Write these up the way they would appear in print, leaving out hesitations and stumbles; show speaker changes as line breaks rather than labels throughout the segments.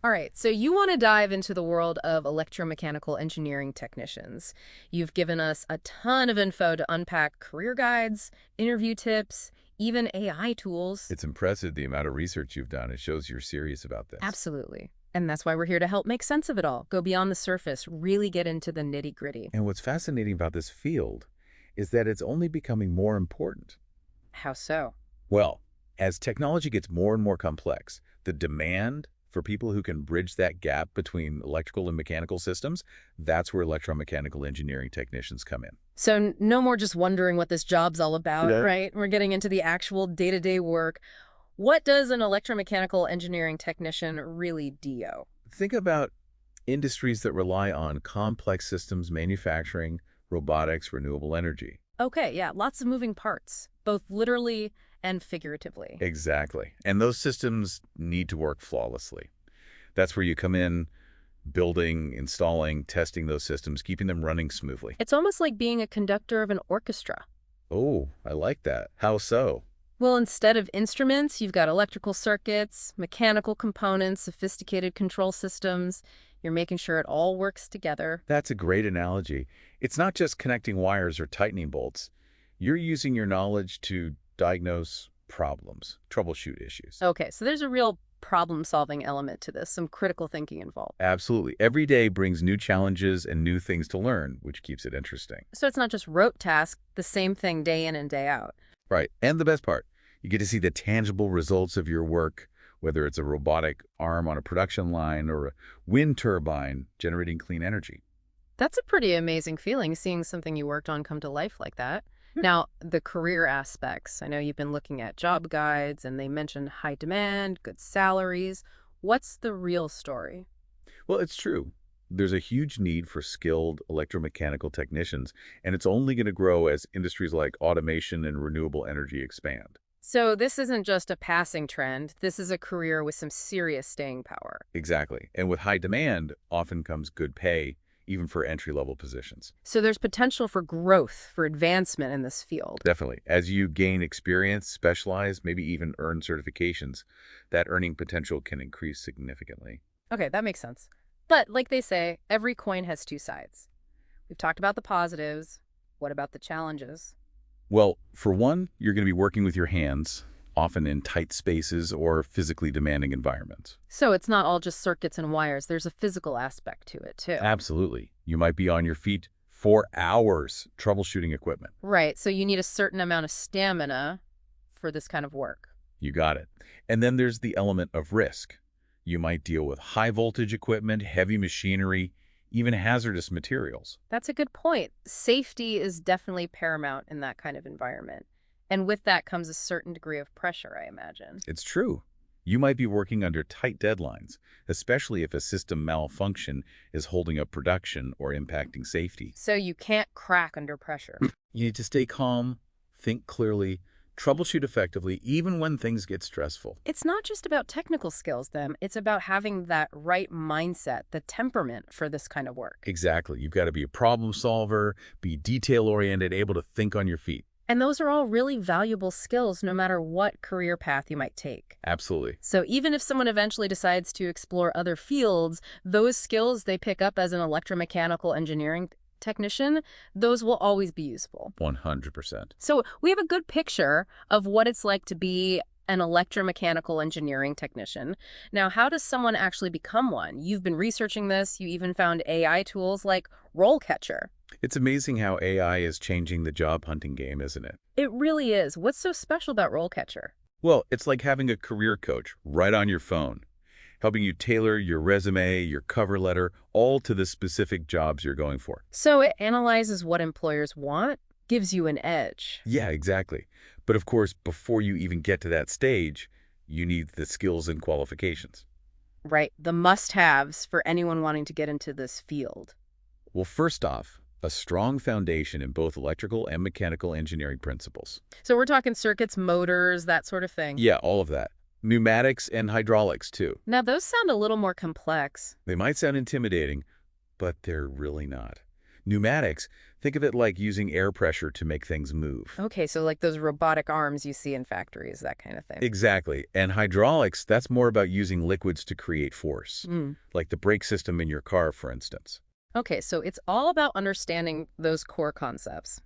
All right, so you want to dive into the world of electromechanical engineering technicians. You've given us a ton of info to unpack career guides, interview tips, even AI tools.
It's impressive the amount of research you've done. It shows you're serious about this.
Absolutely. And that's why we're here to help make sense of it all, go beyond the surface, really get into the nitty-gritty.
And what's fascinating about this field is that it's only becoming more important.
How so?
Well, as technology gets more and more complex, the demand for people who can bridge that gap between electrical and mechanical systems, that's where electromechanical engineering technicians come in.
So no more just wondering what this job's all about,
Yeah.
right? We're getting into the actual day-to-day work. What does an electromechanical engineering technician really do?
Think about industries that rely on complex systems, manufacturing, robotics, renewable energy.
Okay, yeah, lots of moving parts, both literally and figuratively.
Exactly. And those systems need to work flawlessly. That's where you come in, building, installing, testing those systems, keeping them running smoothly.
It's almost like being a conductor of an orchestra.
Oh, I like that. How so?
Well, instead of instruments, you've got electrical circuits, mechanical components, sophisticated control systems. You're making sure it all works together.
That's a great analogy. It's not just connecting wires or tightening bolts. You're using your knowledge to diagnose problems, troubleshoot issues.
Okay, so there's a real problem-solving element to this, some critical thinking involved.
Absolutely. Every day brings new challenges and new things to learn, which keeps it interesting.
So it's not just rote tasks, the same thing day in and day out.
Right. And the best part, you get to see the tangible results of your work, whether it's a robotic arm on a production line or a wind turbine generating clean energy.
That's a pretty amazing feeling, seeing something you worked on come to life like that.
Yeah.
Now, the career aspects. I know you've been looking at job guides, and they mention high demand, good salaries. What's the real story?
Well, it's true. There's a huge need for skilled electromechanical technicians, and it's only going to grow as industries like automation and renewable energy expand.
So this isn't just a passing trend. This is a career with some serious staying power.
Exactly. And with high demand, often comes good pay, even for entry-level positions.
So there's potential for growth, for advancement in this field.
Definitely. As you gain experience, specialize, maybe even earn certifications, that earning potential can increase significantly.
Okay, that makes sense. But like they say, every coin has two sides. We've talked about the positives. What about the challenges?
Well, for one, you're going to be working with your hands, often in tight spaces or physically demanding environments.
So it's not all just circuits and wires. There's a physical aspect to it, too.
Absolutely. You might be on your feet for hours troubleshooting equipment.
Right, so you need a certain amount of stamina for this kind of work.
You got it. And then there's the element of risk. You might deal with high voltage equipment, heavy machinery, even hazardous materials.
That's a good point. Safety is definitely paramount in that kind of environment. And with that comes a certain degree of pressure, I imagine.
It's true. You might be working under tight deadlines, especially if a system malfunction is holding up production or impacting safety.
So you can't crack under pressure.
You need to stay calm, think clearly, troubleshoot effectively, even when things get stressful.
It's not just about technical skills, then. It's about having that right mindset, the temperament for this kind of work.
Exactly. You've got to be a problem solver, be detail-oriented, able to think on your feet.
And those are all really valuable skills, no matter what career path you might take.
Absolutely.
So even if someone eventually decides to explore other fields, those skills they pick up as an electromechanical engineering technician, those will always be useful.
100%.
So we have a good picture of what it's like to be an electromechanical engineering technician. Now, how does someone actually become one? You've been researching this. You even found AI tools like RoleCatcher.
It's amazing how AI is changing the job hunting game, isn't it?
It really is. What's so special about RoleCatcher?
Well, it's like having a career coach right on your phone, helping you tailor your resume, your cover letter, all to the specific jobs you're going for.
So it analyzes what employers want, gives you an edge.
Yeah, exactly. But of course, before you even get to that stage, you need the skills and qualifications.
Right, the must-haves for anyone wanting to get into this field.
Well, first off, a strong foundation in both electrical and mechanical engineering principles.
So we're talking circuits, motors, that sort of thing.
Yeah, all of that. Pneumatics and hydraulics, too.
Now, those sound a little more complex.
They might sound intimidating, but they're really not. Pneumatics, think of it like using air pressure to make things move.
Okay, so like those robotic arms you see in factories, that kind of thing.
Exactly. And hydraulics, that's more about using liquids to create force,
Mm.
like the brake system in your car, for instance.
Okay, so it's all about understanding those core concepts.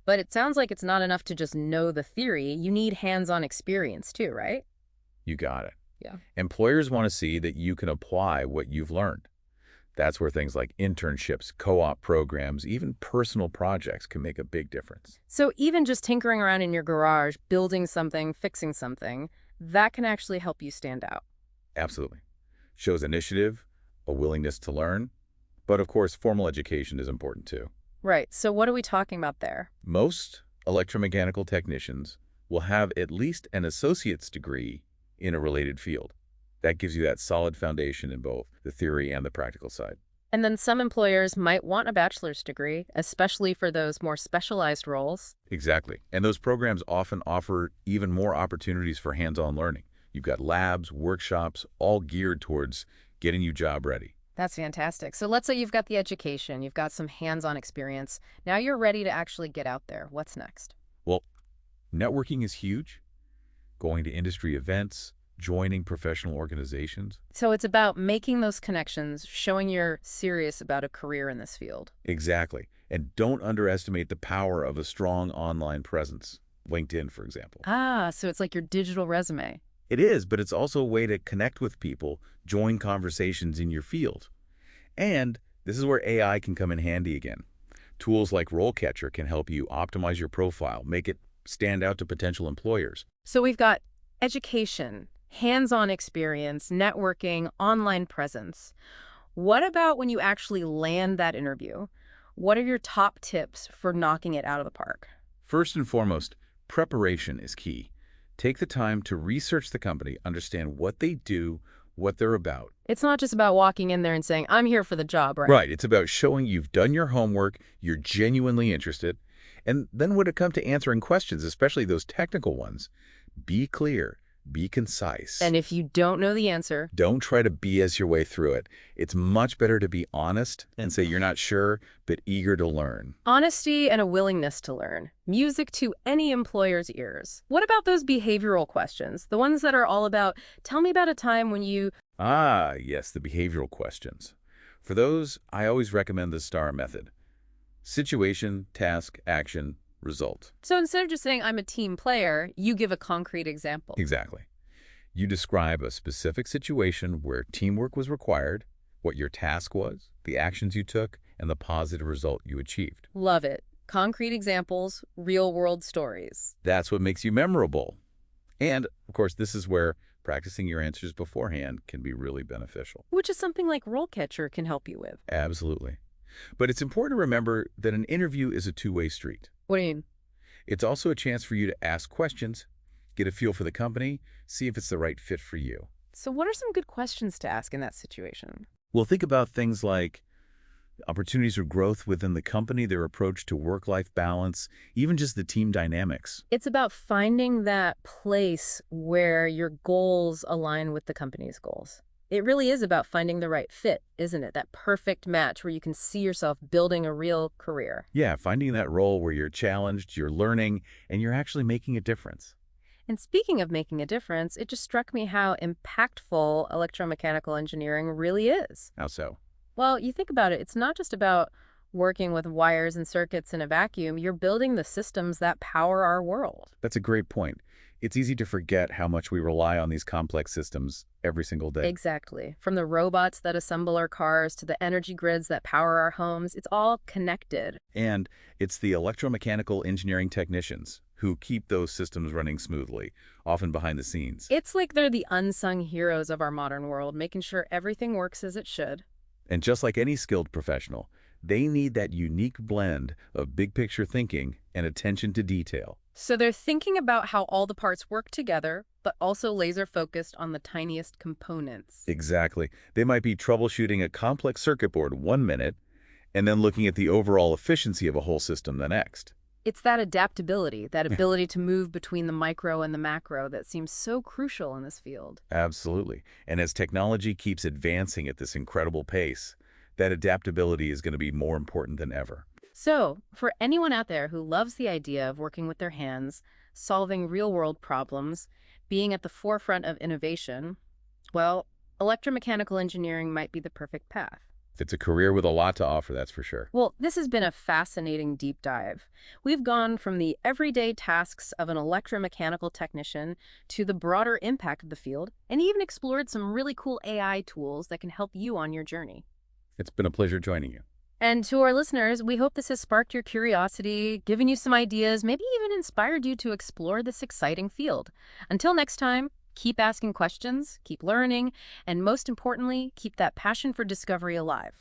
But it sounds like it's not enough to just know the theory. You need hands-on experience too, right?
You got it.
Yeah.
Employers want to see that you can apply what you've learned. That's where things like internships, co-op programs, even personal projects can make a big difference.
So even just tinkering around in your garage, building something, fixing something, that can actually help you stand out.
Absolutely. Shows initiative, a willingness to learn, but of course, formal education is important too.
Right. So what are we talking about there?
Most electromechanical technicians will have at least an associate's degree in a related field. That gives you that solid foundation in both the theory and the practical side.
And then some employers might want a bachelor's degree, especially for those more specialized roles.
Exactly. And those programs often offer even more opportunities for hands-on learning. You've got labs, workshops, all geared towards getting you job ready.
That's fantastic. So let's say you've got the education, you've got some hands-on experience. Now you're ready to actually get out there. What's next?
Well, networking is huge. Going to industry events, joining professional organizations.
So it's about making those connections, showing you're serious about a career in this field.
Exactly. And don't underestimate the power of a strong online presence. LinkedIn, for example.
Ah, so it's like your digital resume.
It is, but it's also a way to connect with people, join conversations in your field. And this is where AI can come in handy again. Tools like RoleCatcher can help you optimize your profile, make it stand out to potential employers.
So we've got education, hands-on experience, networking, online presence. What about when you actually land that interview? What are your top tips for knocking it out of the park?
First and foremost, preparation is key. Take the time to research the company, understand what they do, what they're about.
It's not just about walking in there and saying, I'm here for the job, right?
Right. It's about showing you've done your homework, you're genuinely interested. And then when it comes to answering questions, especially those technical ones, be clear, be concise.
And if you don't know the answer,
Don't try to BS your way through it. It's much better to be honest and say you're not sure, but eager to learn.
honesty and a willingness to learn. Music to any employer's ears. What about those behavioral questions? The ones that are all about, tell me about a time when you...
Ah, yes, the behavioral questions. For those, I always recommend the STAR method. Situation, task, action, result.
So instead of just saying, I'm a team player, you give a concrete example.
Exactly. You describe a specific situation where teamwork was required, what your task was, the actions you took, and the positive result you achieved.
Love it. Concrete examples, real-world stories.
That's what makes you memorable. And, of course, this is where practicing your answers beforehand can be really beneficial.
Which is something like RoleCatcher can help you with.
Absolutely. But it's important to remember that an interview is a two-way street.
What do you mean?
It's also a chance for you to ask questions, get a feel for the company, see if it's the right fit for you.
So what are some good questions to ask in that situation?
Well, think about things like opportunities for growth within the company, their approach to work-life balance, even just the team dynamics.
It's about finding that place where your goals align with the company's goals. It really is about finding the right fit, isn't it? That perfect match where you can see yourself building a real career.
Yeah, finding that role where you're challenged, you're learning, and you're actually making a difference.
And speaking of making a difference, it just struck me how impactful electromechanical engineering really is.
How so?
Well, you think about it, it's not just about working with wires and circuits in a vacuum. You're building the systems that power our world.
That's a great point. It's easy to forget how much we rely on these complex systems every single day.
Exactly. From the robots that assemble our cars to the energy grids that power our homes, it's all connected.
And it's the electromechanical engineering technicians who keep those systems running smoothly, often behind the scenes.
It's like they're the unsung heroes of our modern world, making sure everything works as it should.
And just like any skilled professional, they need that unique blend of big-picture thinking and attention to detail.
So they're thinking about how all the parts work together, but also laser-focused on the tiniest components.
Exactly. They might be troubleshooting a complex circuit board one minute and then looking at the overall efficiency of a whole system the next.
It's that adaptability, that ability to move between the micro and the macro that seems so crucial in this field.
Absolutely. And as technology keeps advancing at this incredible pace, that adaptability is going to be more important than ever.
So, for anyone out there who loves the idea of working with their hands, solving real-world problems, being at the forefront of innovation, well, electromechanical engineering might be the perfect path.
It's a career with a lot to offer, that's for sure.
Well, this has been a fascinating deep dive. We've gone from the everyday tasks of an electromechanical technician to the broader impact of the field, and even explored some really cool AI tools that can help you on your journey.
It's been a pleasure joining you.
And to our listeners, we hope this has sparked your curiosity, given you some ideas, maybe even inspired you to explore this exciting field. Until next time, keep asking questions, keep learning, and most importantly, keep that passion for discovery alive.